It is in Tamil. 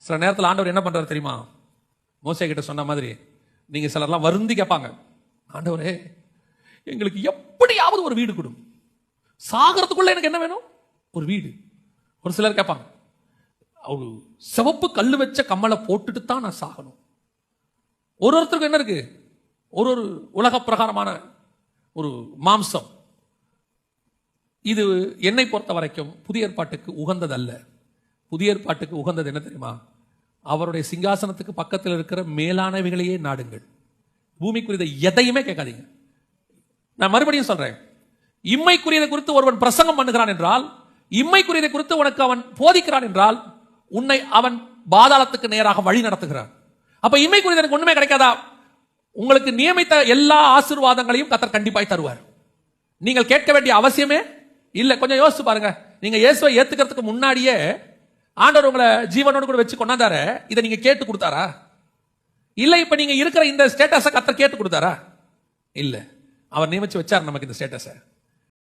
சில நேரத்தில் ஆண்டவர் என்ன பண்றாரு தெரியுமா? மோசே கிட்ட சொன்ன மாதிரி நீங்க சிலர்லாம் வருந்தி கேட்பாங்க, ஆண்டவரே எங்களுக்கு எப்படியாவது ஒரு வீடு கொடு, சாகிறதுக்குள்ள எனக்கு என்ன வேணும்? ஒரு வீடு. ஒரு சிலர் கேட்பாங்க, அவரு சிவப்பு கல்லு வச்ச கம்மலை போட்டுட்டு தான் நான் சாகணும். ஒருத்தருக்கு என்ன இருக்கு? ஒரு உலக பிரகாரமான ஒரு மாம்சம். இது என்னை பொறுத்த வரைக்கும் புதிய ஏற்பாட்டுக்கு உகந்தது அல்ல. புதிய ஏற்பாட்டுக்கு உகந்தது என்ன தெரியுமா? அவருடைய சிங்காசனத்துக்கு பக்கத்தில் இருக்கிற மேலானவைகளையே நாடுங்கள். பூமிக்குரியதை எதையுமே கேட்காதீங்க. நான் மறுபடியும் சொல்றேன், இம்மைக்குரியதை குறித்து ஒருவன் பிரசங்கம் பண்ணுகிறான் என்றால், இம்மைக்குரியதை குறித்து உனக்கு அவன் போதிக்கிறான் என்றால், உன்னை அவன் பாதாளத்துக்கு நேராக வழி நடத்துகிறான். அப்ப இம்மைக்குரியது எனக்கு ஒண்ணுமே கிடைக்காதா? உங்களுக்கு நியமித்த எல்லா ஆசீர்வாதங்களையும் கர்த்தர் கண்டிப்பாய் தருவார். நீங்கள் கேட்க வேண்டிய அவசியமே இல்ல. கொஞ்சம் யோசிச்சு பாருங்க. நீங்க இயேசுவை ஏத்துக்கிறதுக்கு முன்னாடியே ஆண்டவர் உங்களை ஜீவனோடு கூட வச்சு கொண்டாந்தாரு. இதை நீங்க கேட்டு கொடுத்தாரா? இல்ல இப்ப நீங்க இருக்கிற இந்த ஸ்டேட்டஸை கர்த்தர் கேட்டு கொடுத்தாரா? இல்ல. அவர் நியமிச்சு வச்சார் நமக்கு இந்த ஸ்டேட்டஸை.